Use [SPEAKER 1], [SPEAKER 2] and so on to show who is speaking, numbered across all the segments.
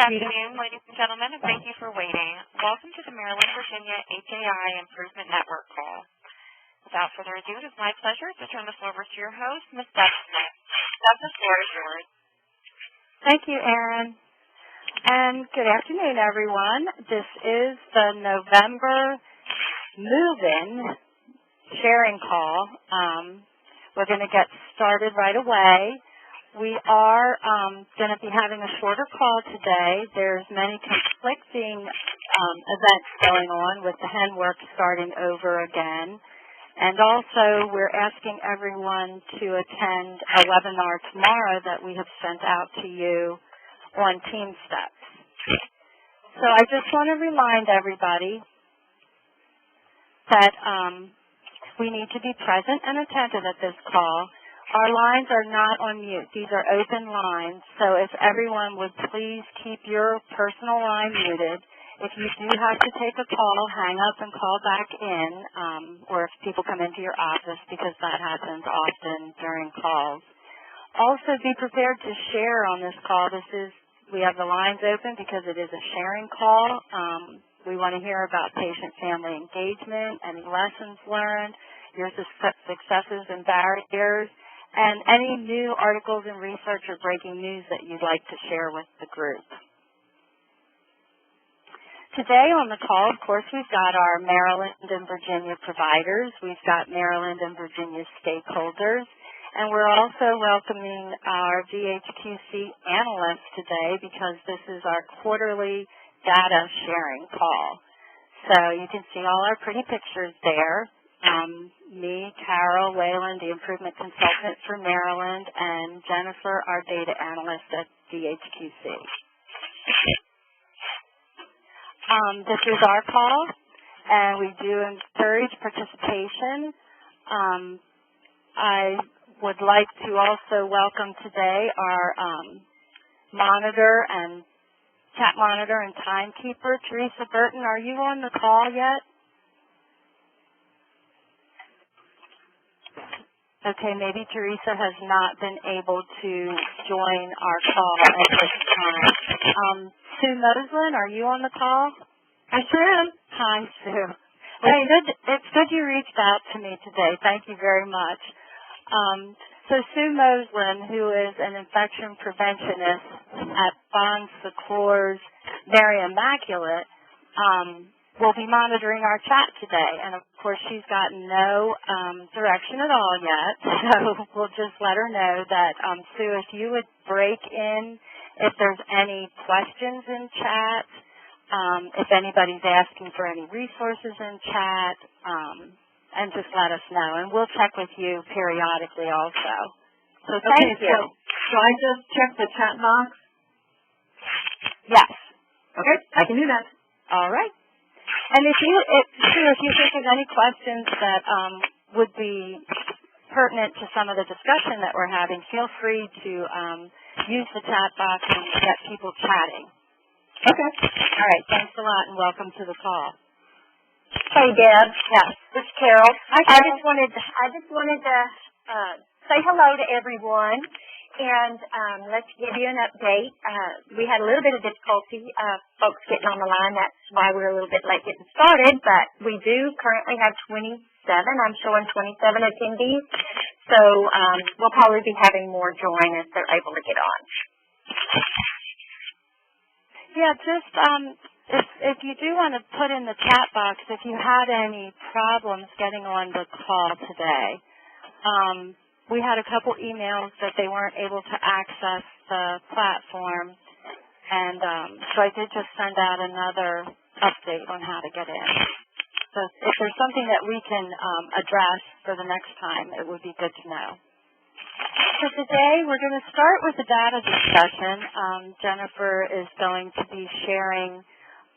[SPEAKER 1] afternoon, ladies and gentlemen, and thank you for waiting. Welcome to the Maryland, Virginia HAI Improvement Network call. Without further ado, it is my pleasure to turn the floor over to your host, Ms. Deb Smith. Deb, the floor is yours.
[SPEAKER 2] Thank you, Erin. And good afternoon, everyone. This is the November move-in sharing call. We're going to get started right away. We are going to be having a shorter call today. There's many conflicting events going on with the HIN work starting over again. And also, we're asking everyone to attend a webinar tomorrow that we have sent out to you on Team Steps. So I just want to remind everybody that we need to be present and attentive at this call. Our lines are not on mute. These are open lines. So if everyone would please keep your personal line muted. If you do have to take a call, hang up and call back in, or if people come into your office, because that happens often during calls. Also, be prepared to share on this call. We have the lines open because it is a sharing call. We want to hear about patient-family engagement, any lessons learned, your successes and barriers, and any new articles and research or breaking news that you'd like to share with the group. Today on the call, of course, we've got our Maryland and Virginia providers. We've got Maryland and Virginia stakeholders. And we're also welcoming our VHQC analysts today because this is our quarterly data sharing call. So you can see all our pretty pictures there. Me, Carol, Wayland, the improvement consultant for Maryland, and Jennifer, our data analyst at VHQC. This is our call, and we do encourage participation. I would like to also welcome today our monitor and chat monitor and timekeeper, Teresa Burton. Are you on the call yet? Okay, maybe Teresa has not been able to join our call at this time. Sue Moslin, are you on the call?
[SPEAKER 3] I sure am.
[SPEAKER 2] Hi, Sue. Hey, it's good you reached out to me today. Thank you very much. So Sue Moslin, who is an infection preventionist at Bon Secours Mary Immaculate, will be monitoring our chat today. And, of course, she's gotten no direction at all yet, so we'll just let her know that, Sue, if you would break in if there's any questions in chat, if anybody's asking for any resources in chat, and just let us know. And we'll check with you periodically also. So thank you.
[SPEAKER 3] So I just check the chat box?
[SPEAKER 2] Yes.
[SPEAKER 3] Okay, I can do that.
[SPEAKER 2] All right. And if you think of any questions that would be pertinent to some of the discussion that we're having, feel free to use the chat box and get people chatting.
[SPEAKER 3] Okay.
[SPEAKER 2] All right. Thanks a lot, and welcome to the call.
[SPEAKER 4] Hey, Deb.
[SPEAKER 2] Yes.
[SPEAKER 4] This is Carol.
[SPEAKER 2] Hi,
[SPEAKER 4] I
[SPEAKER 2] Carol.
[SPEAKER 4] just wanted to say hello to everyone. And let's give you an update. We had a little bit of difficulty, folks getting on the line. That's why we're a little bit late getting started. But we do currently have 27. I'm showing 27 attendees. So we'll probably be having more join as they're able to get on.
[SPEAKER 2] Yeah, just if you do want to put in the chat box, if you had any problems getting on the call today, we had a couple emails that they weren't able to access the platform, and so I did just send out another update on how to get in. So if there's something that we can address for the next time, it would be good to know. So today we're going to start with the data discussion. Jennifer is going to be sharing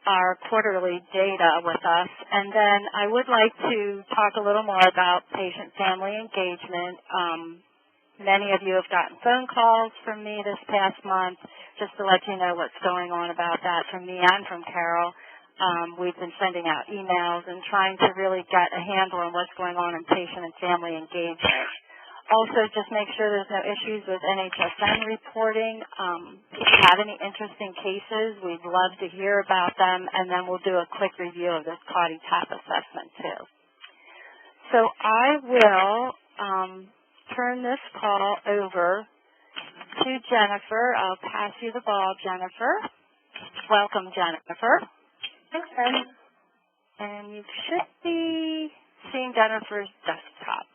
[SPEAKER 2] our quarterly data with us, and then I would like to talk a little more about patient-family engagement. Many of you have gotten phone calls from me this past month, just to let you know what's going on about that from me and from Carol. We've been sending out emails and trying to really get a handle on what's going on in patient and family engagement. Also, just make sure there's no issues with NHSN reporting. If you have any interesting cases, we'd love to hear about them, and then we'll do a quick review of this CAUTI TAP assessment, too. So I will turn this call over to Jennifer. I'll pass you the ball, Jennifer. Welcome, Jennifer.
[SPEAKER 4] Thanks, Fred.
[SPEAKER 2] And you should be seeing Jennifer's desktop.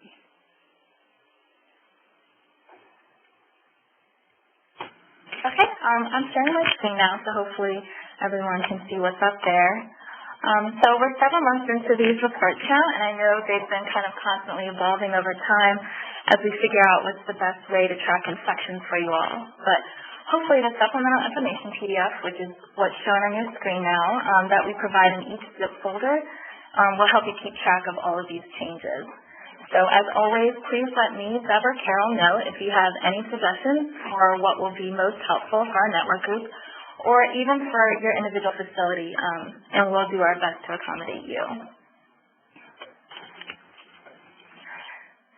[SPEAKER 5] Okay, I'm sharing my screen now, so hopefully everyone can see what's up there. So we're several months into these reports now, and I know they've been kind of constantly evolving over time as we figure out what's the best way to track infections for you all. But hopefully the supplemental information PDF, which is what's shown on your screen now, that we provide in each zip folder, will help you keep track of all of these changes. So as always, please let me, Deb, or Carol know if you have any suggestions for what will be most helpful for our network group or even for your individual facility, and we'll do our best to accommodate you.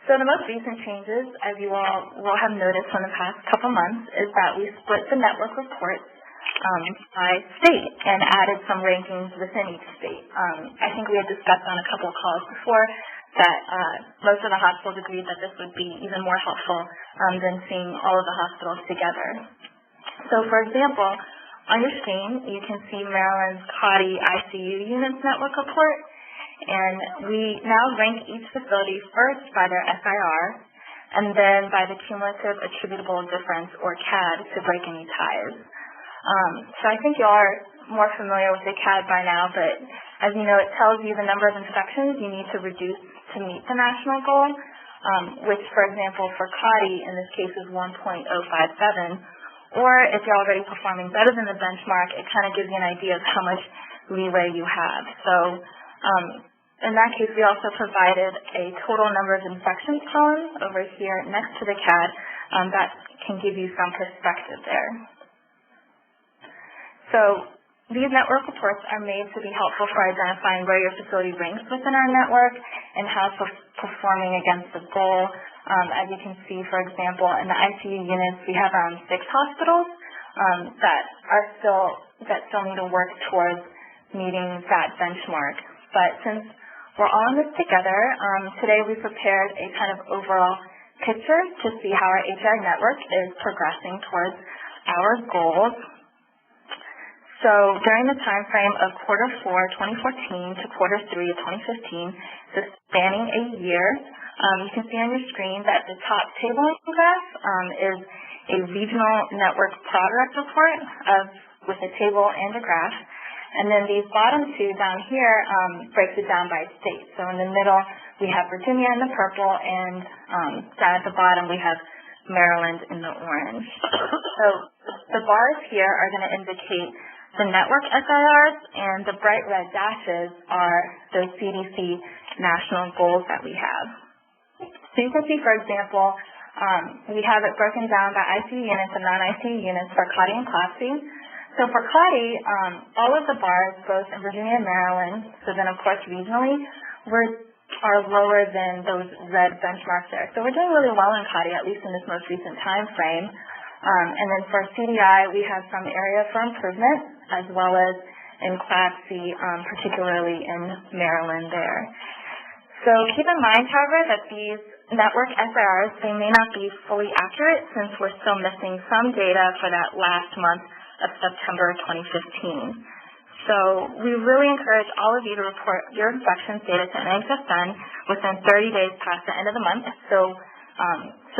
[SPEAKER 5] So the most recent changes, as you all will have noticed in the past couple months, is that we split the network reports by state and added some rankings within each state. I think we had discussed on a couple of calls before that most of the hospitals agreed that this would be even more helpful than seeing all of the hospitals together. So, for example, on your screen, you can see Maryland's CAUTI ICU units network report, and we now rank each facility first by their SIR and then by the cumulative attributable difference, or CAD, to break any ties. So I think you all are more familiar with the CAD by now, but as you know, it tells you the number of infections you need to reduce to meet the national goal, which, for example, for CAUTI, in this case, is 1.057. Or if you're already performing better than the benchmark, it kind of gives you an idea of how much leeway you have. So in that case, we also provided a total number of infections column over here next to the CAD that can give you some perspective there. So these network reports are made to be helpful for identifying where your facility ranks within our network and how it's performing against the goal. As you can see, for example, in the ICU units, we have around 6 hospitals that still need to work towards meeting that benchmark. But since we're all in this together, today we prepared a kind of overall picture to see how our HI network is progressing towards our goals. So during the time frame of Q4 2014 to Q3 of 2015, so spanning a year, you can see on your screen that the top table graph is a regional network progress report with a table and a graph. And then these bottom two down here breaks it down by state. So in the middle, we have Virginia in the purple, and down at the bottom, we have Maryland in the orange. So the bars here are going to indicate the network SIRs, and the bright red dashes are those CDC national goals that we have. So you can see, for example, we have it broken down by ICU units and non-ICU units for CAUTI and CLABSI. So for CAUTI, all of the bars, both in Virginia and Maryland, so then of course regionally, are lower than those red benchmarks there. So we're doing really well in CAUTI, at least in this most recent time frame. And then for CDI, we have some area for improvement, as well as in CLABSI, particularly in Maryland there. So keep in mind, however, that these network SIRs, they may not be fully accurate since we're still missing some data for that last month of September 2015. So we really encourage all of you to report your infections data to NHSN within 30 days past the end of the month, so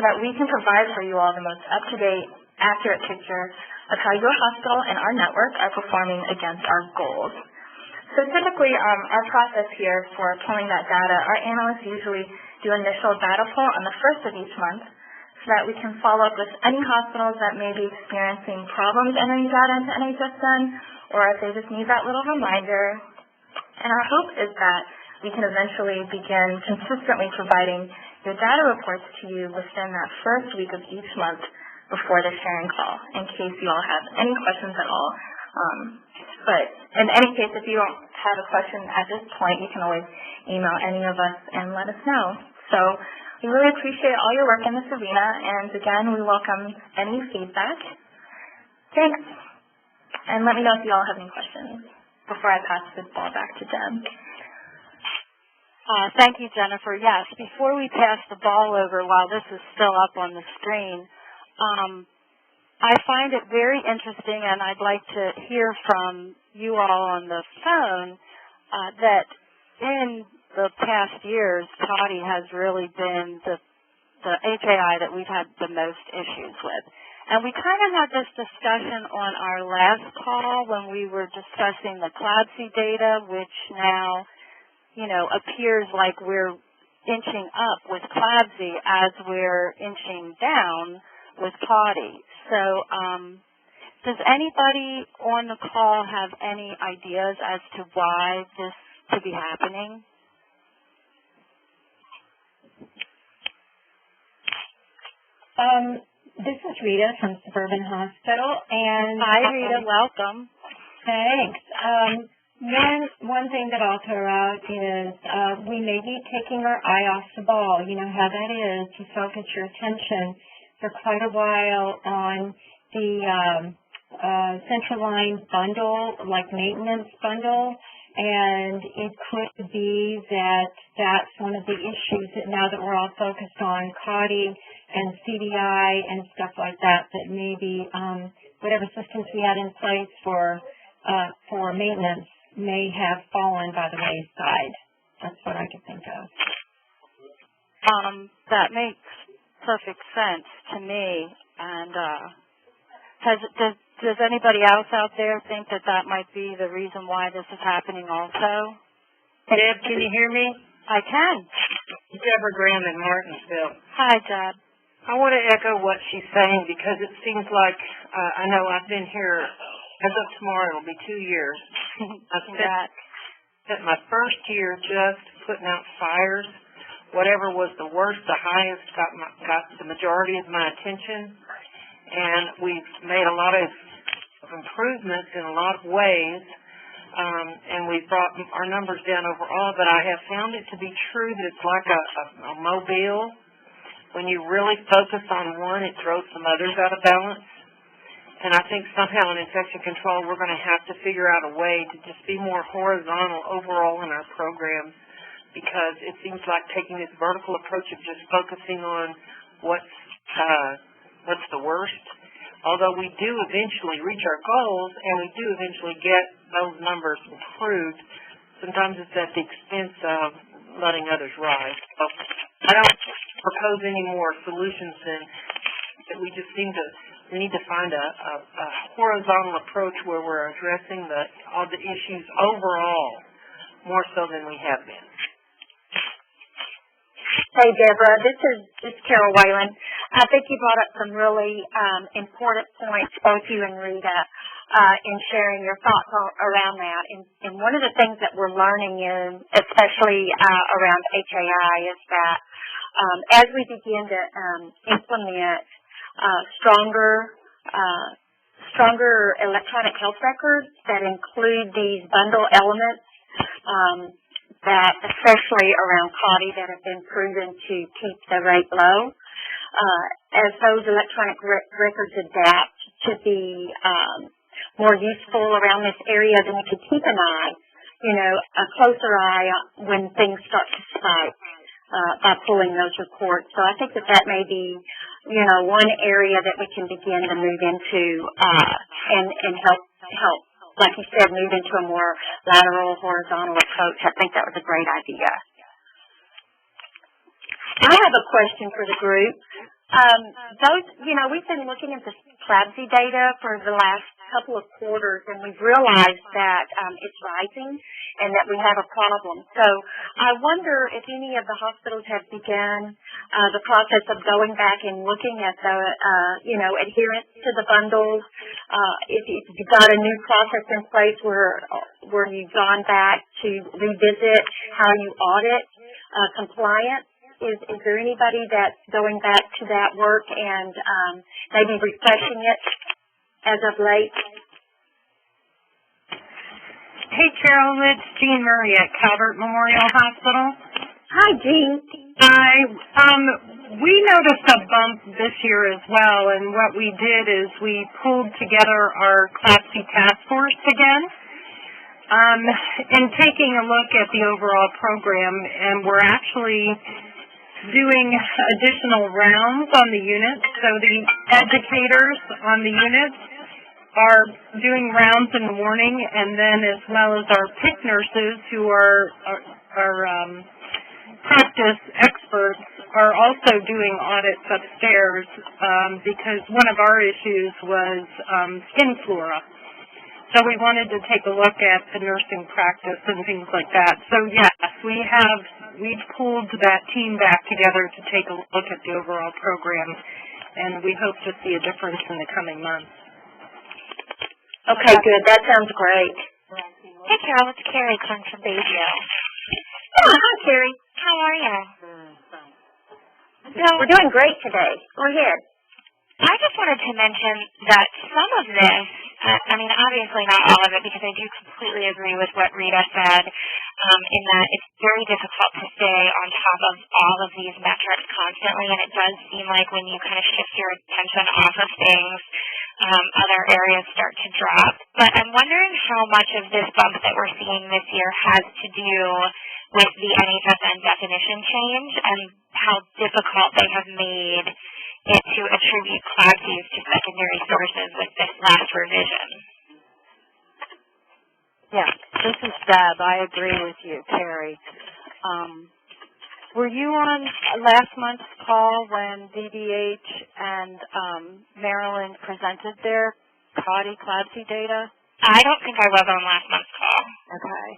[SPEAKER 5] that we can provide for you all the most up-to-date, accurate picture of how your hospital and our network are performing against our goals. So typically, our process here for pulling that data, our analysts usually do initial data pull on the first of each month so that we can follow up with any hospitals that may be experiencing problems entering data into NHSN, or if they just need that little reminder. And our hope is that we can eventually begin consistently providing your data reports to you within that first week of each month before the sharing call, in case you all have any questions at all. But in any case, if you don't have a question at this point, you can always email any of us and let us know. So We really appreciate all your work in this arena, and again, we welcome any feedback. Thanks. And let me know if you all have any questions before I pass this ball back to Jen.
[SPEAKER 2] Thank you, Jennifer. Yes, before we pass the ball over, while this is still up on the screen, I find it very interesting, and I'd like to hear from you all on the phone that in the past years, CAUTI has really been the HAI that we've had the most issues with. And we kind of had this discussion on our last call when we were discussing the CLABSI data, which now, appears like we're inching up with CLABSI as we're inching down with CAUTI. So does anybody on the call have any ideas as to why this could be happening?
[SPEAKER 6] This is Rita from Suburban Hospital, and
[SPEAKER 2] hi, Rita. Welcome.
[SPEAKER 6] Thanks. One thing that I'll throw out is we may be taking our eye off the ball. You know how that is. You focus your attention for quite a while on the central line bundle, like maintenance bundle, and it could be that that's one of the issues that now that we're all focused on CAUTI and CDI and stuff like that, that maybe whatever systems we had in place for maintenance may have fallen by the wayside. That's what I could think of.
[SPEAKER 2] That makes perfect sense to me. And does anybody else out there think that that might be the reason why this is happening also?
[SPEAKER 7] Deb, can you hear me?
[SPEAKER 2] I can.
[SPEAKER 7] Deborah Graham in Martinsville.
[SPEAKER 2] Hi, Deb.
[SPEAKER 7] I want to echo what she's saying because it seems like, I know I've been here, as of tomorrow, it'll be 2 years. I spent my first year just putting out fires. Whatever was the worst, the highest got the majority of my attention. And we've made a lot of improvements in a lot of ways. And we've brought our numbers down overall, but I have found it to be true that it's like a mobile. When you really focus on one, it throws some others out of balance. And I think somehow in infection control, we're going to have to figure out a way to just be more horizontal overall in our programs, because it seems like taking this vertical approach of just focusing on what's the worst. Although we do eventually reach our goals and we do eventually get those numbers improved, sometimes it's at the expense of letting others rise. So I don't propose any more solutions than that. We just we need to find a horizontal approach where we're addressing all the issues overall more so than we have been.
[SPEAKER 4] Hey, Deborah, this is Carol Whalen. I think you brought up some really important points, both you and Rita, in sharing your thoughts around that. And one of the things that we're learning especially around HAI, is that as we begin to implement stronger electronic health records that include these bundle elements, that especially around CAUTI that have been proven to keep the rate low, as those electronic records adapt to be more useful around this area, then we can keep an eye, a closer eye when things start to spike by pulling those reports. So I think that may be, one area that we can begin to move into and help, like you said, move into a more lateral, horizontal approach. I think that was a great idea. I have a question for the group. We've been looking at the CLABSI data for the last couple of quarters, and we've realized that it's rising and that we have a problem. So I wonder if any of the hospitals have begun the process of going back and looking at the, adherence to the bundles. If you've got a new process in place where you've gone back to revisit how you audit compliance. Is there anybody that's going back to that work and maybe refreshing it as of late?
[SPEAKER 8] Hey, Carol, it's Jean Murray at Calvert Memorial Hospital.
[SPEAKER 4] Hi, Jean.
[SPEAKER 7] Hi. We noticed a bump this year as well, and what we did is we pulled together our CLABSI task force again, and taking a look at the overall program, and we're actually doing additional rounds on the units. So the educators on the units are doing rounds in the morning, and then as well as our PIC nurses who are practice experts are also doing audits upstairs because one of our issues was skin flora. So we wanted to take a look at the nursing practice and things like that. So yes, we've pulled that team back together to take a look at the overall program, and we hope to see a difference in the coming months.
[SPEAKER 4] Okay, good. That sounds great.
[SPEAKER 1] Hey, Carol, it's Carrie calling from Bayview.
[SPEAKER 4] Oh, hi, Carrie.
[SPEAKER 1] How are you?
[SPEAKER 4] We're doing great today. Go ahead.
[SPEAKER 1] I just wanted to mention that some of this, obviously not all of it, because I do completely agree with what Rita said, in that it's very difficult to stay on top of all of these metrics constantly, and it does seem like when you kind of shift your attention off of things, other areas start to drop. But I'm wondering how much of this bump that we're seeing this year has to do with the NHSN definition change and how difficult they have made it to attribute CLABSIs to secondary sources with this last revision.
[SPEAKER 2] Yeah, this is Deb. I agree with you, Carrie. Were you on last month's call when DDH and Maryland presented their CLABSI data?
[SPEAKER 1] I don't think I was on last month's call.
[SPEAKER 2] Okay.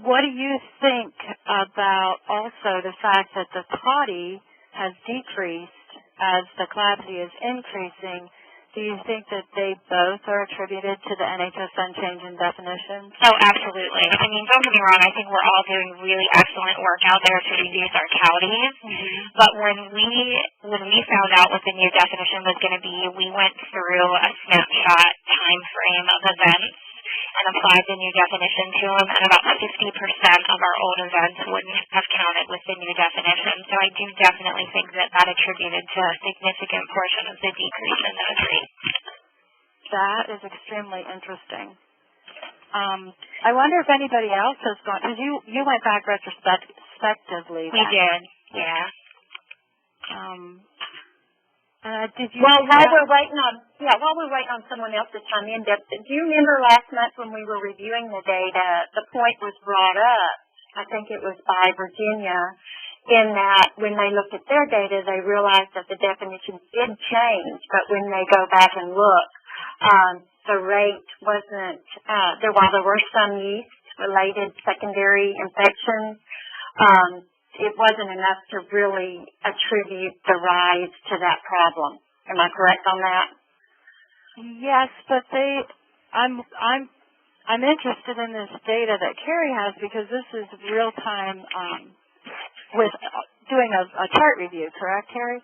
[SPEAKER 2] What do you think about also the fact that the CLABSI has decreased as the CLABSI is increasing? Do you think that they both are attributed to the NHSN change in definition?
[SPEAKER 1] Oh, absolutely. Don't get me wrong, I think we're all doing really excellent work out there to reduce our counties. Mm-hmm. But when we found out what the new definition was going to be, we went through a snapshot time frame of events and applied the new definition to them, and about 50% of our old events wouldn't have counted with the new definition. So I do definitely think that attributed to a significant portion of the decrease in those rates.
[SPEAKER 2] That is extremely interesting. I wonder if anybody else has gone, because you went back retrospectively.
[SPEAKER 1] We did, yeah.
[SPEAKER 2] Did you?
[SPEAKER 4] Well, while we're waiting on someone else to chime in, Deb, do you remember last month when we were reviewing the data, the point was brought up, I think it was by Virginia, in that when they looked at their data, they realized that the definitions did change, but when they go back and look, the rate wasn't, while there were some yeast-related secondary infections, it wasn't enough to really attribute the rise to that problem. Am I correct on that?
[SPEAKER 2] Yes, but I'm interested in this data that Carrie has because this is real time with doing a chart review, correct, Carrie?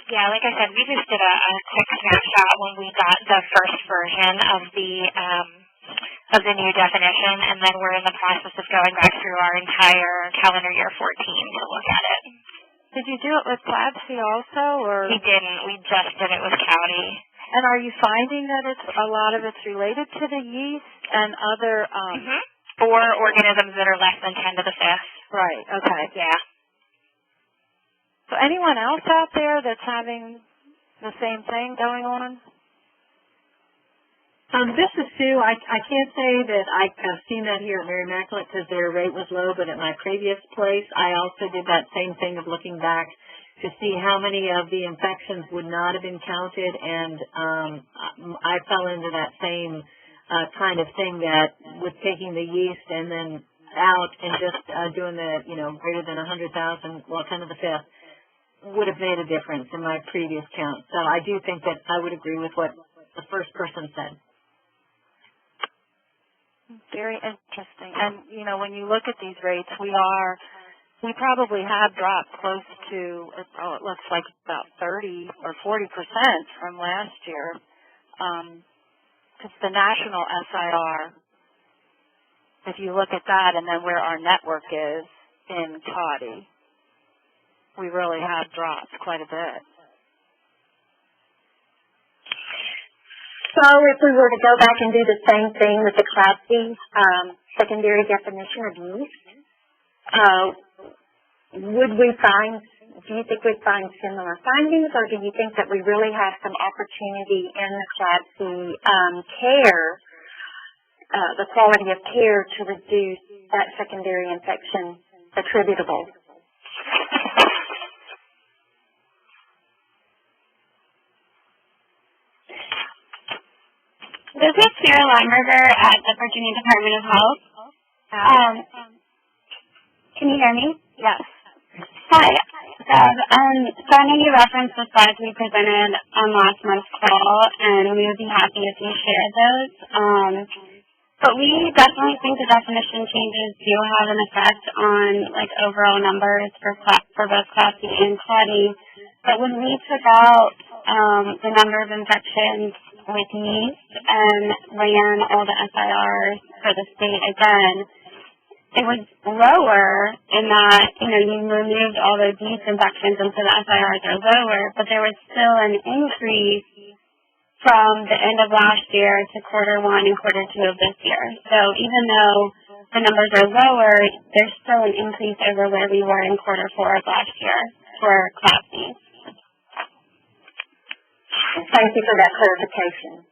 [SPEAKER 1] Yeah, like I said, we just did a quick snapshot when we got the first version of the new definition, and then we're in the process of going back through our entire calendar year 14 to look at it.
[SPEAKER 2] Did you do it with CLABSI also, or?
[SPEAKER 1] We didn't. We just did it with county.
[SPEAKER 2] And are you finding that a lot of it's related to the yeast and other
[SPEAKER 1] or organisms that are less than 10 to the 5th?
[SPEAKER 2] Right. Okay.
[SPEAKER 1] Yeah.
[SPEAKER 2] So anyone else out there that's having the same thing going on?
[SPEAKER 3] This is Sue. I can't say that I've seen that here at Mary Immaculate because their rate was low, but at my previous place, I also did that same thing of looking back to see how many of the infections would not have been counted, and I fell into that same kind of thing that with taking the yeast and then out and just doing the, greater than 100,000, 10 to the 5th, would have made a difference in my previous count. So I do think that I would agree with what the first person said.
[SPEAKER 2] Very interesting. And, when you look at these rates, we probably have dropped close to, it looks like about 30 or 40% from last year. Because the national SIR if you look at that and then where our network is in Toddy, we really have dropped quite a bit.
[SPEAKER 4] So if we were to go back and do the same thing with the Class C secondary definition of use, do you think we'd find similar findings, or do you think that we really have some opportunity in the Class C care, the quality of care, to reduce that secondary infection attributable?
[SPEAKER 8] This is Sarah Lineberger at the Virginia Department of Health. Can you hear me?
[SPEAKER 2] Yes.
[SPEAKER 8] Hi, Deb. So I know you referenced the slides we presented on last month's call, and we would be happy if you shared those. But we definitely think the definition changes do have an effect on overall numbers for both Class C and Toddy. But when we took out the number of infections with yeast and ran all the SIRs for the state again, it was lower in that, you removed all those yeast infections and so the SIRs are lower, but there was still an increase from the end of last year to quarter 1 and quarter 2 of this year. So even though the numbers are lower, there's still an increase over where we were in quarter 4 of last year for Class C.
[SPEAKER 4] Thank you for that clarification.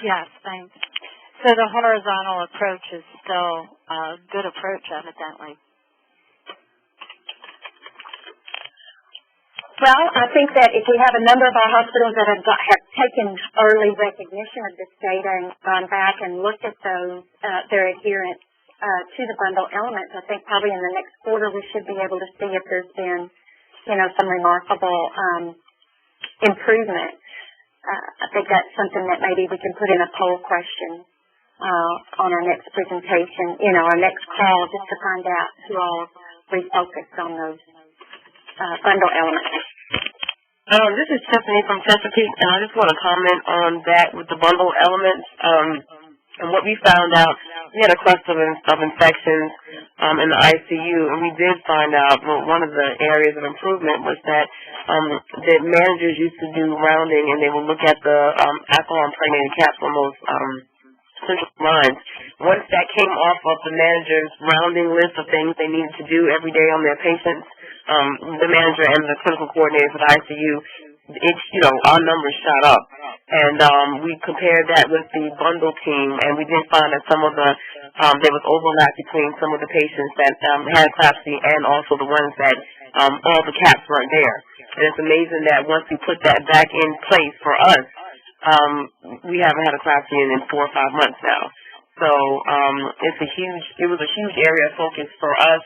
[SPEAKER 2] Yes, thanks. So the horizontal approach is still a good approach, evidently.
[SPEAKER 4] Well, I think that if we have a number of our hospitals that have taken early recognition of this data and gone back and looked at those, their adherence to the bundle elements, I think probably in the next quarter we should be able to see if there's been, some remarkable improvement. I think that's something that maybe we can put in a poll question on our next presentation, our next call, just to find out who all refocused on those bundle elements.
[SPEAKER 9] This is Tiffany from Chesapeake, and I just want to comment on that with the bundle elements. And what we found out, we had a cluster of infections in the ICU, and we did find out one of the areas of improvement was that the managers used to do rounding, and they would look at the alcohol-impregnated caps on those central lines. Once that came off of the manager's rounding list of things they needed to do every day on their patients, the manager and the clinical coordinator for the ICU, our numbers shot up. And we compared that with the bundle team, and we did find that some of the, there was overlap between some of the patients that had Class C and also the ones that all the caps weren't there. And it's amazing that once we put that back in place for us, we haven't had a Class C in 4 or 5 months now. So it was a huge area of focus for us.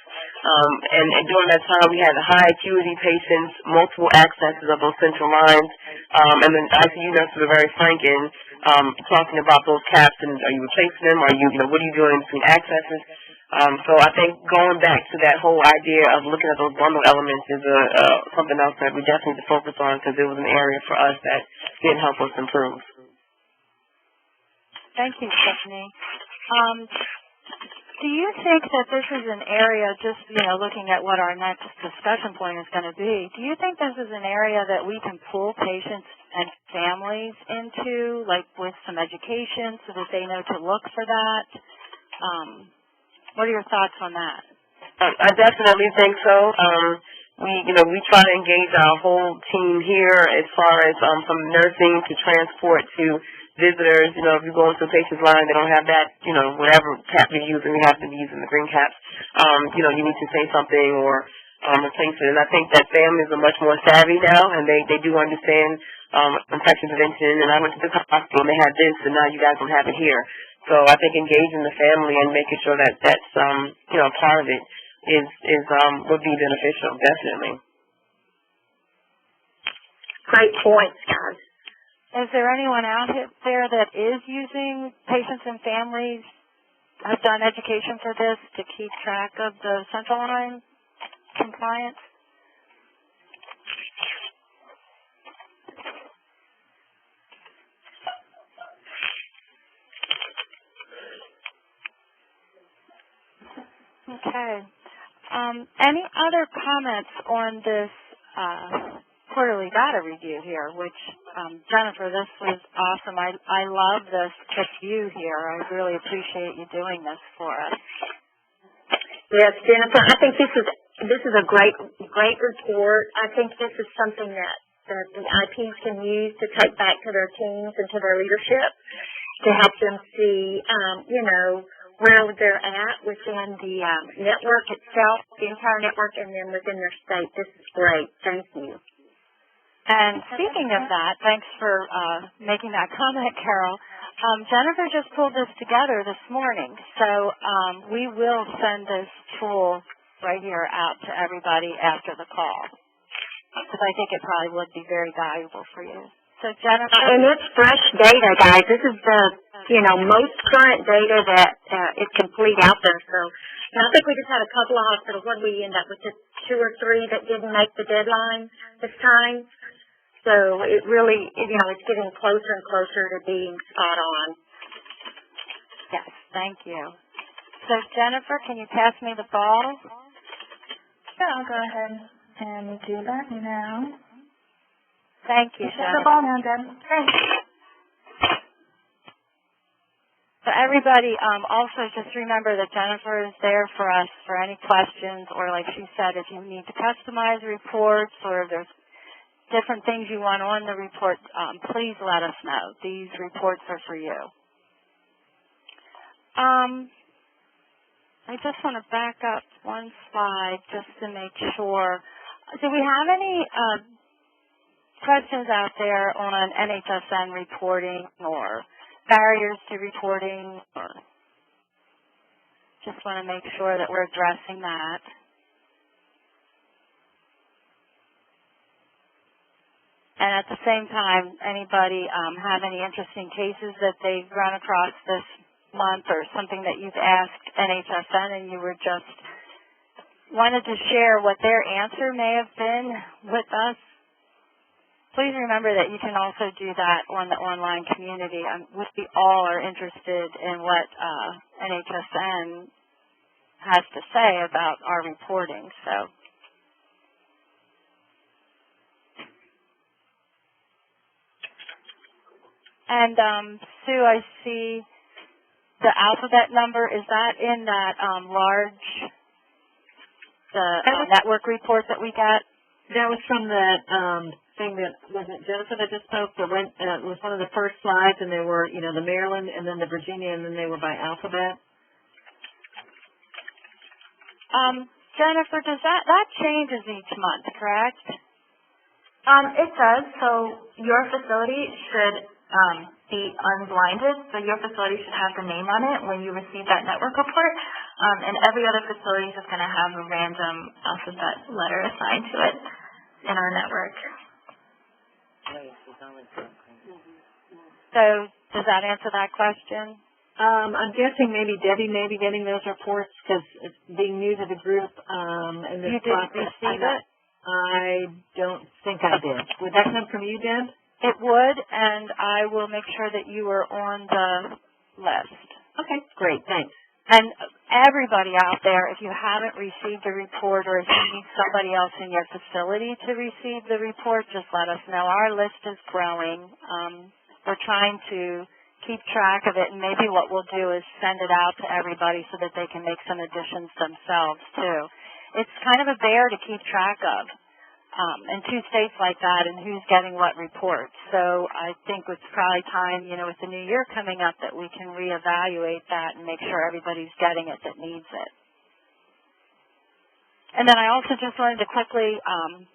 [SPEAKER 9] And during that time, we had high acuity patients, multiple accesses of those central lines. And then ICU nurses were very frank in talking about those caps and are you replacing them? Are you, what are you doing in between accesses? So I think going back to that whole idea of looking at those bundle elements is something else that we definitely need to focus on because it was an area for us that did help us improve.
[SPEAKER 2] Thank you, Stephanie. Do you think that this is an area, just, looking at what our next discussion point is going to be, do you think this is an area that we can pull patients and families into, like with some education so that they know to look for that? What are your thoughts on that?
[SPEAKER 9] I definitely think so. We try to engage our whole team here as far as from nursing to transport to visitors. If you go into a patient's line, they don't have that, whatever cap you're using, you have to be using the green caps. You need to say something or replace it. And I think that families are much more savvy now, and they do understand infection prevention. And I went to this hospital, and they had this, and now you guys don't have it here. So I think engaging the family and making sure that that's part of it would be beneficial, definitely.
[SPEAKER 4] Great points, guys.
[SPEAKER 2] Is there anyone out there that is using patients and families, have done education for this to keep track of the central line compliance? Okay. Any other comments on this quarterly data review here, which, Jennifer, this was awesome. I love this quick view here. I really appreciate you doing this for us.
[SPEAKER 4] Yes, Jennifer, I think this is a great report. I think this is something that the IPs can use to take back to their teams and to their leadership to help them see, where they're at within the network itself, the entire network, and then within their state. This is great. Thank you.
[SPEAKER 2] And speaking of that, thanks for making that comment, Carol. Jennifer just pulled this together this morning, so we will send this tool right here out to everybody after the call, because I think it probably would be very valuable for you. So, Jennifer?
[SPEAKER 4] And it's fresh data, guys. This is the, most current data that is complete out there. So, I think we just had a couple of hospitals. What did we end up with? Just 2 or 3 that didn't make the deadline this time. So, it really, it's getting closer and closer to being spot on.
[SPEAKER 2] Yes, thank you. So, Jennifer, can you pass me the ball?
[SPEAKER 5] Sure, I'll go ahead and do that now.
[SPEAKER 2] Thank you,
[SPEAKER 5] Jennifer. The ball now, Deb. Thanks.
[SPEAKER 2] So everybody, also just remember that Jennifer is there for us for any questions, or like she said, if you need to customize reports or if there's different things you want on the report, please let us know. These reports are for you. I just want to back up one slide just to make sure. Do we have any questions out there on NHSN reporting or barriers to reporting? Or just want to make sure that we're addressing that. And at the same time, anybody have any interesting cases that they've run across this month or something that you've asked NHSN and you were just wanted to share what their answer may have been with us? Please remember that you can also do that on the online community. We all are interested in what NHSN has to say about our reporting. So, and Sue, I see the alphabet number. Is that in that network report that we got?
[SPEAKER 3] That was from the thing that, was it Jennifer that just spoke, that went, it was one of the first slides, and there were, the Maryland, and then the Virginia, and then they were by alphabet.
[SPEAKER 2] Jennifer, does that changes each month, correct?
[SPEAKER 5] It does. So your facility should be unblinded. So your facility should have the name on it when you receive that network report. And every other facility is just going to have a random alphabet letter assigned to it in our network.
[SPEAKER 2] So does that answer that question?
[SPEAKER 3] I'm guessing maybe Debbie may be getting those reports because it's being new to the group. And this
[SPEAKER 2] you didn't receive it?
[SPEAKER 3] I don't think I did. Would that come from you, Deb?
[SPEAKER 2] It would, and I will make sure that you are on the list.
[SPEAKER 3] Okay, great, thanks.
[SPEAKER 2] And everybody out there, if you haven't received a report or if you need somebody else in your facility to receive the report, just let us know. Our list is growing. We're trying to keep track of it, and maybe what we'll do is send it out to everybody so that they can make some additions themselves, too. It's kind of a bear to keep track of in 2 states like that and who's getting what report. So I think it's probably time, with the new year coming up, that we can reevaluate that and make sure everybody's getting it that needs it. And then I also just wanted to quickly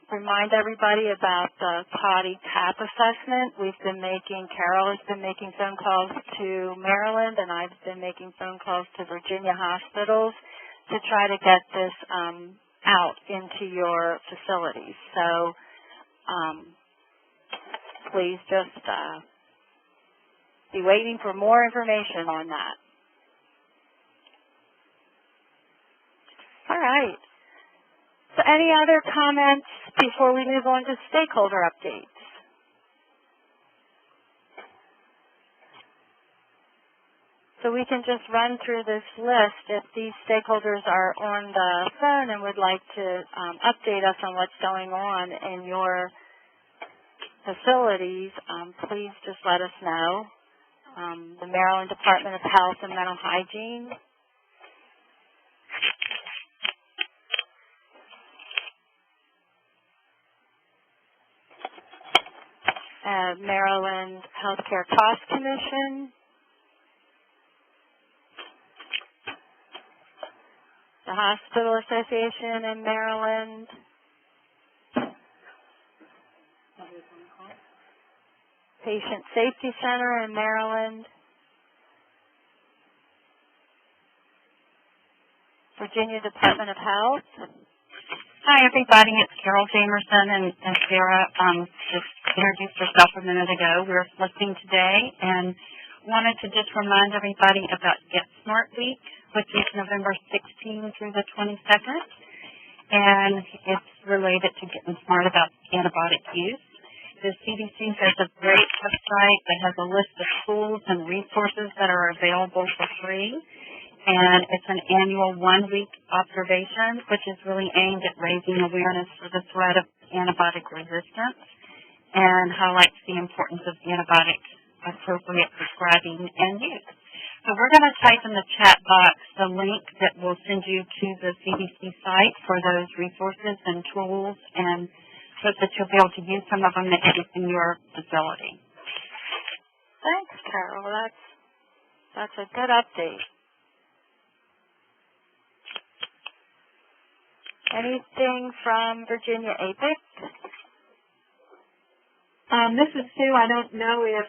[SPEAKER 2] remind everybody about the potty tap assessment. Carol has been making phone calls to Maryland, and I've been making phone calls to Virginia hospitals to try to get this out into your facilities. So please just be waiting for more information on that. All right. So any other comments before we move on to stakeholder updates? So we can just run through this list. If these stakeholders are on the phone and would like to update us on what's going on in your facilities, please just let us know. The Maryland Department of Health and Mental Hygiene. Maryland Healthcare Cost Commission. The Hospital Association in Maryland. Patient Safety Center in Maryland. Virginia Department of Health.
[SPEAKER 10] Hi, everybody. It's Carol Jamerson, and Sarah just introduced herself a minute ago. We were listening today and wanted to just remind everybody about Get Smart Week, which is November 16 through the 22nd, and it's related to getting smart about antibiotic use. The CDC has a great website that has a list of tools and resources that are available for free. And it's an annual one-week observation, which is really aimed at raising awareness for the threat of antibiotic resistance and highlights the importance of antibiotic appropriate prescribing and use. So we're going to type in the chat box the link that will send you to the CDC site for those resources and tools, and hope that you'll be able to use some of them in your facility.
[SPEAKER 2] Thanks, Carol. That's a good update. Anything from Virginia APIC?
[SPEAKER 3] This is Sue. I don't know if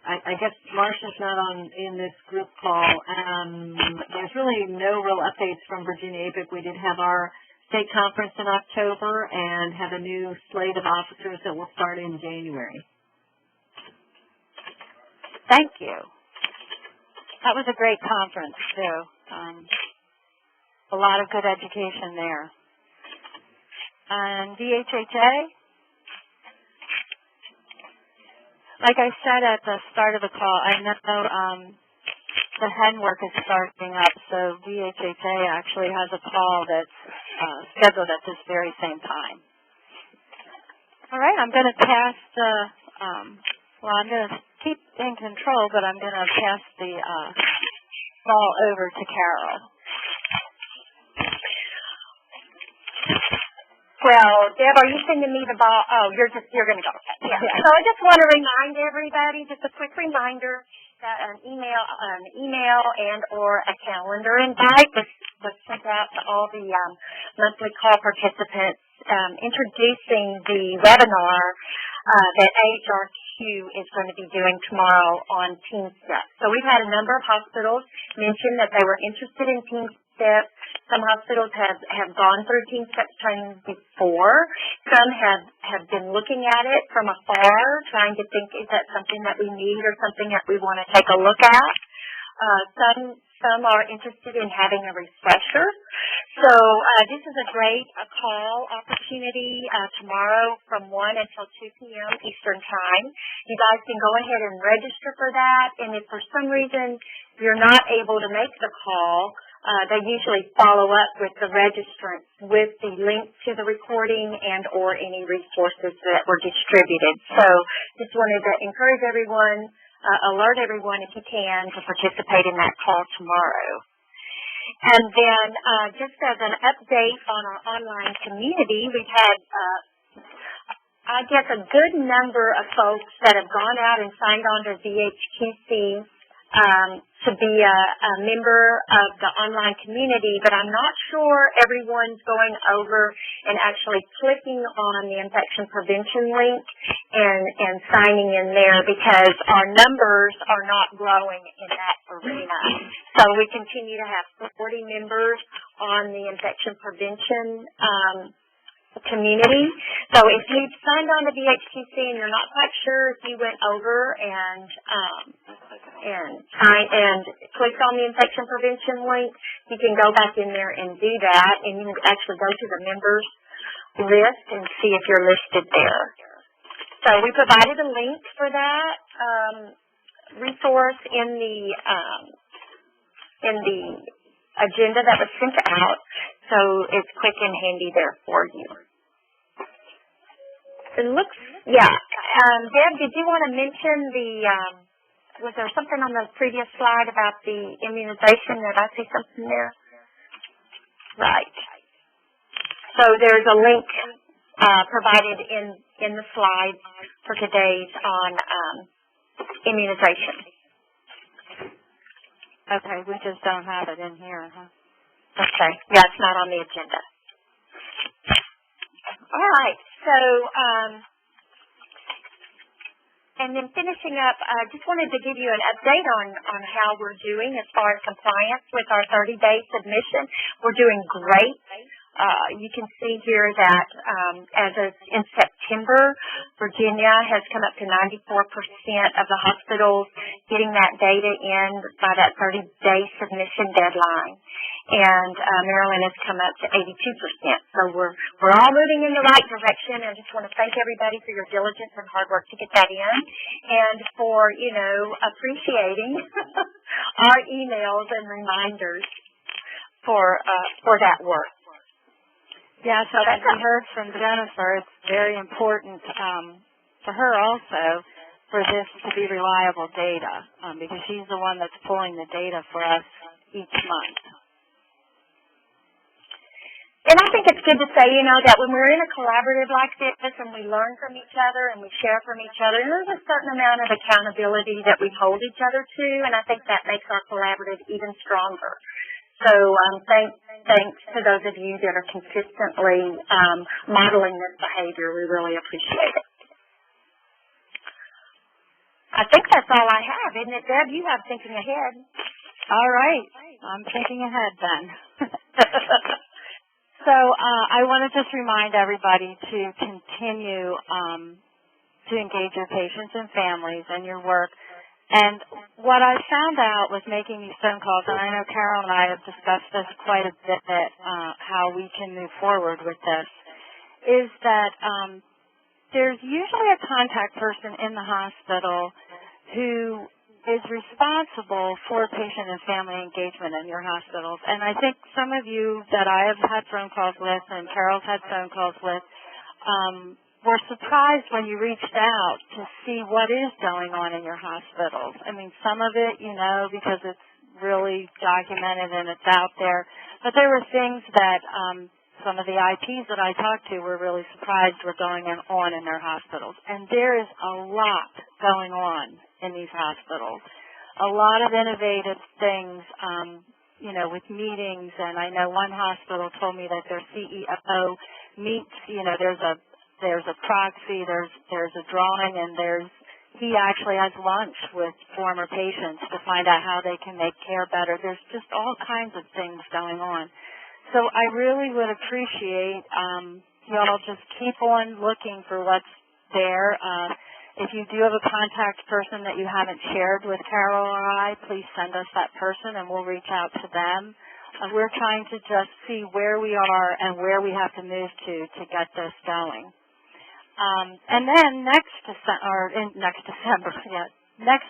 [SPEAKER 3] I guess Marsha's not in this group call. There's really no real updates from Virginia APIC. We did have our state conference in October and have a new slate of officers that will start in January.
[SPEAKER 2] Thank you. That was a great conference, too. A lot of good education there. And VHHA? Like I said at the start of the call, I know the HEN work is starting up, so VHHA actually has a call that's scheduled at this very same time. All right, I'm going to pass the, I'm going to keep in control, but I'm going to pass the ball over to Carol.
[SPEAKER 4] Well, Deb, are you sending me the ball? Oh, you're going to go. Okay. Yeah. So I just want to remind everybody, just a quick reminder, that an email and or a calendar invite was sent out to all the monthly call participants introducing the webinar that AHRQ is going to be doing tomorrow on TeamStep. So we've had a number of hospitals mention that they were interested in TeamStep. Some hospitals have gone through TeamStep training before. Some have been looking at it from afar, trying to think, is that something that we need or something that we want to take a look at? Some are interested in having a refresher. So this is a great call opportunity tomorrow from 1 until 2 p.m. Eastern Time. You guys can go ahead and register for that, and if for some reason you're not able to make the call, they usually follow up with the registrants with the link to the recording and or any resources that were distributed. So just wanted to encourage everyone, alert everyone if you can to participate in that call tomorrow. And then just as an update on our online community, we've had, I guess, a good number of folks that have gone out and signed on to VHQC to be a member of the online community, but I'm not sure everyone's going over and actually clicking on the infection prevention link and signing in there, because our numbers are not growing in that arena. So we continue to have 40 members on the infection prevention community. So if you've signed on to VHQC and you're not quite sure if you went over and clicked on the infection prevention link, you can go back in there and do that, and you can actually go to the members list and see if you're listed there. So we provided a link for that resource in the in the agenda that was sent out, so it's quick and handy there for you. It looks, yeah. Deb, did you want to mention was there something on the previous slide about the immunization? Did I see something there? Right. So there's a link provided in the slides for today's on immunization.
[SPEAKER 2] Okay, we just don't have it in here, huh?
[SPEAKER 4] Okay, yeah, it's not on the agenda. All right, so, and then finishing up, I just wanted to give you an update on how we're doing as far as compliance with our 30-day submission. We're doing great. You can see here that as of in September, Virginia has come up to 94% of the hospitals getting that data in by that 30-day submission deadline. And Maryland has come up to 82%. So we're all moving in the right direction. I just want to thank everybody for your diligence and hard work to get that in, and for, appreciating our emails and reminders for that work.
[SPEAKER 2] Yeah, so as we heard from Jennifer, it's very important for her also for this to be reliable data, because she's the one that's pulling the data for us each month.
[SPEAKER 4] And I think it's good to say, that when we're in a collaborative like this and we learn from each other and we share from each other, there's a certain amount of accountability that we hold each other to, and I think that makes our collaborative even stronger. So thanks to those of you that are consistently modeling this behavior. We really appreciate it. I think that's all I have, isn't it, Deb? You have thinking ahead.
[SPEAKER 2] All right. I'm thinking ahead then. So I want to just remind everybody to continue to engage your patients and families and your work. And what I found out was making these phone calls, and I know Carol and I have discussed this quite a bit, how we can move forward with this, is that there's usually a contact person in the hospital who is responsible for patient and family engagement in your hospitals. And I think some of you that I have had phone calls with and Carol's had phone calls with were surprised when you reached out to see what is going on in your hospitals. I mean, some of it, because it's really documented and it's out there. But there were things that some of the IPs that I talked to were really surprised were going on in their hospitals. And there is a lot going on in these hospitals. A lot of innovative things, with meetings. And I know one hospital told me that their CEO meets, there's a proxy, there's a drawing, and he actually has lunch with former patients to find out how they can make care better. There's just all kinds of things going on. So I really would appreciate y'all just keep on looking for what's there. If you do have a contact person that you haven't shared with Carol or I, please send us that person and we'll reach out to them. We're trying to just see where we are and where we have to move to get this going. And then next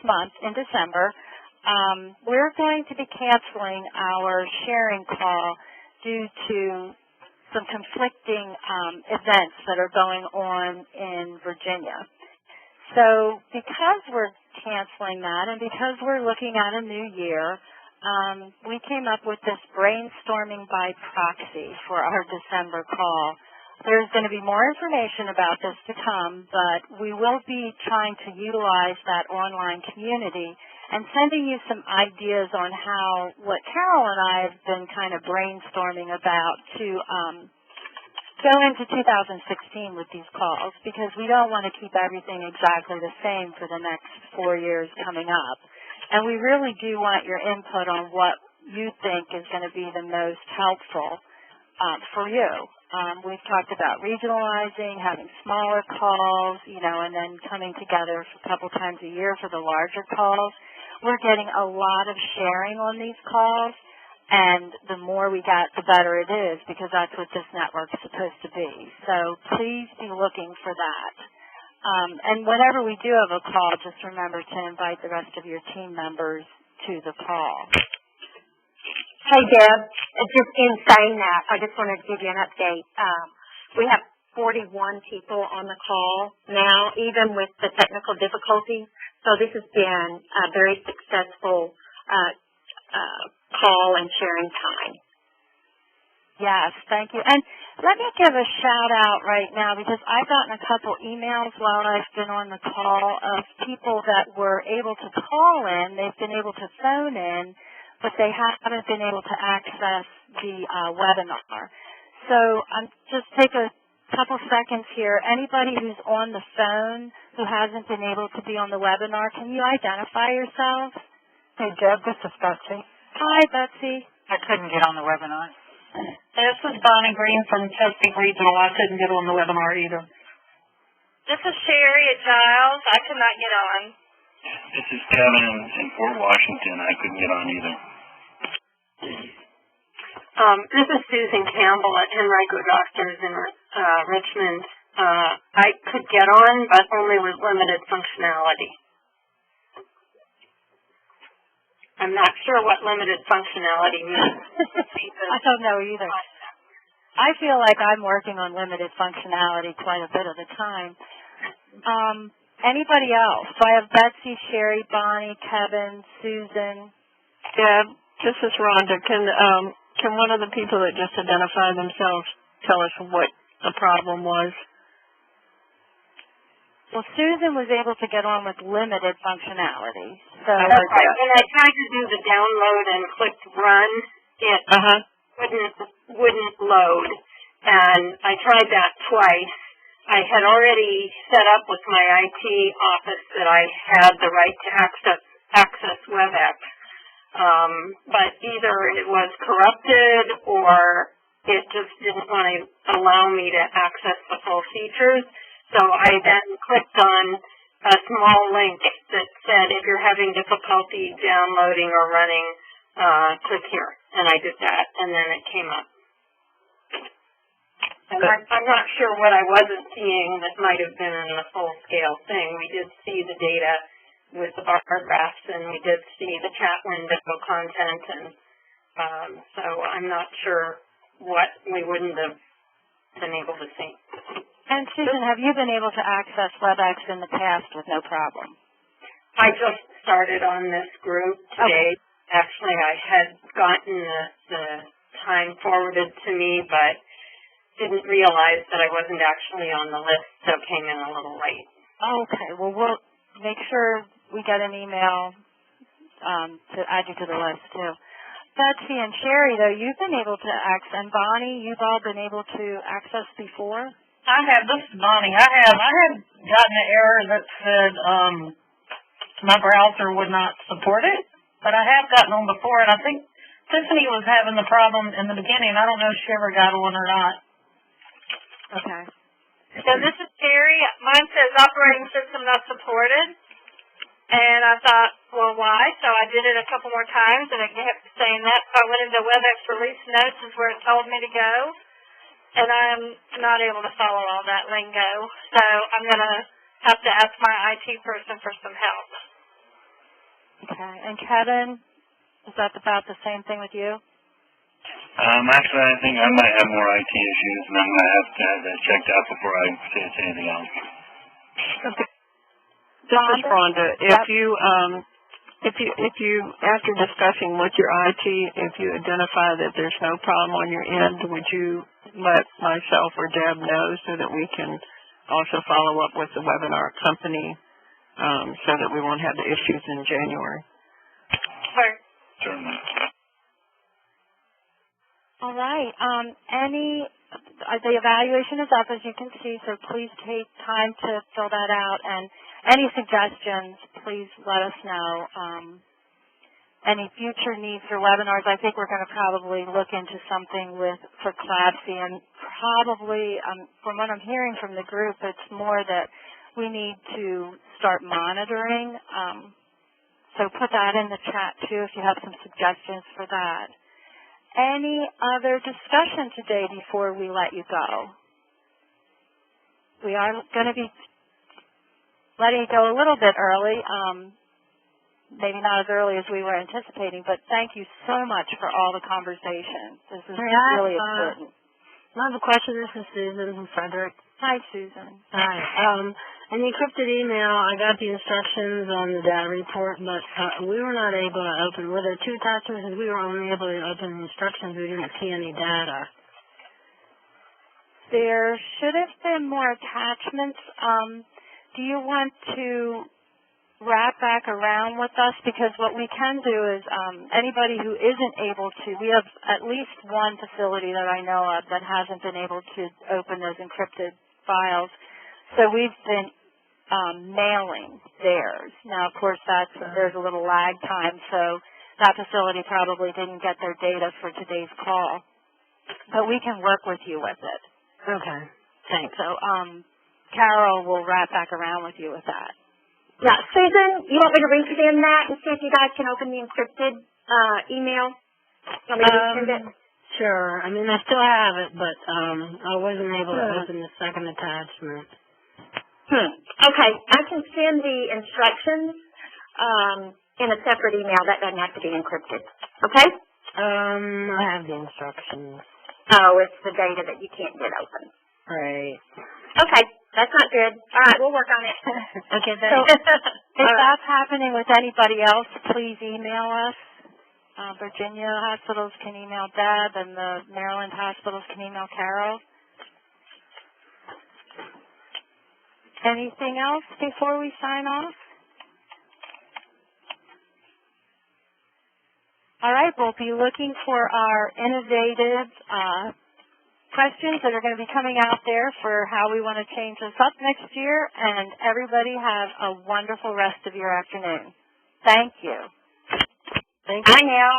[SPEAKER 2] month in December, we're going to be canceling our sharing call due to some conflicting events that are going on in Virginia. So because we're canceling that and because we're looking at a new year, we came up with this brainstorming by proxy for our December call. There's going to be more information about this to come, but we will be trying to utilize that online community and sending you some ideas on what Carol and I have been kind of brainstorming about to go into 2016 with these calls, because we don't want to keep everything exactly the same for the next 4 years coming up. And we really do want your input on what you think is going to be the most helpful for you. We've talked about regionalizing, having smaller calls, and then coming together a couple times a year for the larger calls. We're getting a lot of sharing on these calls, and the more we get, the better it is, because that's what this network is supposed to be. So please be looking for that. And whenever we do have a call, just remember to invite the rest of your team members to the call.
[SPEAKER 4] Hey, Deb, just in saying that, I just wanted to give you an update. We have 41 people on the call now, even with the technical difficulties. So this has been a very successful call and sharing time.
[SPEAKER 2] Yes, thank you. And let me give a shout out right now because I've gotten a couple emails while I've been on the call of people that were able to call in. They've been able to phone in, but they haven't been able to access the webinar. So just take a couple seconds here. Anybody who's on the phone who hasn't been able to be on the webinar, can you identify yourself?
[SPEAKER 11] Hey, Deb, this is Betsy.
[SPEAKER 2] Hi, Betsy.
[SPEAKER 11] I couldn't get on the webinar. This is Bonnie Green from Chesapeake Regional. I couldn't get on the webinar either.
[SPEAKER 12] This is Sherry at Giles. I could not get on.
[SPEAKER 13] This is Kevin in Fort Washington. I couldn't get on either.
[SPEAKER 14] This is Susan Campbell at Henrico Doctors in Richmond. I could get on, but only with limited functionality. I'm not sure what limited functionality means.
[SPEAKER 2] I don't know either. I feel like I'm working on limited functionality quite a bit of the time. Anybody else? So I have Betsy, Sherry, Bonnie, Kevin, Susan.
[SPEAKER 7] Deb, this is Rhonda. Can one of the people that just identified themselves tell us what the problem was?
[SPEAKER 2] Well, Susan was able to get on with limited functionality. So
[SPEAKER 14] that's right. When I tried to do the download and clicked run, it wouldn't load. And I tried that twice. I had already set up with my IT office that I had the right to access WebEx. But either it was corrupted or it just didn't want to allow me to access the full features. So I then clicked on a small link that said, if you're having difficulty downloading or running, click here. And I did that, and then it came up. And I'm not sure what I wasn't seeing that might have been in the full-scale thing. We did see the data with the bar graphs, and we did see the chat window content, and so I'm not sure what we wouldn't have been able to see.
[SPEAKER 2] And Susan, have you been able to access WebEx in the past with no problem?
[SPEAKER 14] I just started on this group today. Okay. Actually, I had gotten the time forwarded to me, but didn't realize that I wasn't actually on the list, so came in a little late.
[SPEAKER 2] Okay. Well, we'll make sure we get an email to add you to the list, too. Betsy and Sherry, though, you've been able to access, and Bonnie, you've all been able to access before?
[SPEAKER 11] This is Bonnie. I had gotten an error that said my browser would not support it, but I have gotten on before, and I think Tiffany was having the problem in the beginning. I don't know if she ever got on or not.
[SPEAKER 2] Okay.
[SPEAKER 12] So this is Sherry. Mine says operating system not supported. And I thought, well, why? So I did it a couple more times, and it kept saying that. So I went into WebEx release notes is where it told me to go. And I'm not able to follow all that lingo. So I'm going to have to ask my IT person for some help.
[SPEAKER 2] Okay. And Kevin, is that about the same thing with you?
[SPEAKER 13] Actually, I think I might have more IT issues, and I'm going to have that checked out before I say anything else.
[SPEAKER 7] Okay. This is Rhonda. If you after discussing with your IT, if you identify that there's no problem on your end, would you let myself or Deb know so that we can also follow up with the webinar company so that we won't have the issues in January?
[SPEAKER 12] Sure.
[SPEAKER 13] Certainly.
[SPEAKER 2] All right. The evaluation is up, as you can see, so please take time to fill that out. And any suggestions, please let us know. Any future needs for webinars, I think we're going to probably look into something for CLABSI, and probably, from what I'm hearing from the group, it's more that we need to start monitoring. So put that in the chat, too, if you have some suggestions for that. Any other discussion today before we let you go? We are going to be letting you go a little bit early. maybe not as early as we were anticipating, but thank you so much for all the conversations. This is really important.
[SPEAKER 15] I have a question. This is Susan from Frederick.
[SPEAKER 2] Hi, Susan.
[SPEAKER 15] Hi. In the encrypted email, I got the instructions on the data report, but we were not able to open. Were there two attachments? We were only able to open the instructions. We didn't see any data.
[SPEAKER 2] There should have been more attachments. Do you want to wrap back around with us? Because what we can do is anybody who isn't able to, we have at least one facility that I know of that hasn't been able to open those encrypted files. So we've been mailing theirs. Now, of course, there's a little lag time, so that facility probably didn't get their data for today's call. But we can work with you with it.
[SPEAKER 15] Okay. Thanks.
[SPEAKER 2] So Carol will wrap back around with you with that.
[SPEAKER 4] Yeah, Susan, you want me to resend that and see if you guys can open the encrypted email? Want me to resend it?
[SPEAKER 15] Sure. I mean, I still have it, but I wasn't able to open the second attachment.
[SPEAKER 4] Okay, I can send the instructions in a separate email. That doesn't have to be encrypted. Okay?
[SPEAKER 15] I have the instructions.
[SPEAKER 4] Oh, it's the data that you can't get open.
[SPEAKER 15] Right.
[SPEAKER 4] Okay, that's not good. All right, we'll work on it.
[SPEAKER 15] Okay,
[SPEAKER 2] thanks. So if that's happening with anybody else, please email us. Virginia hospitals can email Deb, and the Maryland hospitals can email Carol. Anything else before we sign off? All right, we'll be looking for our innovative questions that are going to be coming out there for how we want to change this up next year, and everybody have a wonderful rest of your afternoon. Thank you.
[SPEAKER 4] Bye now.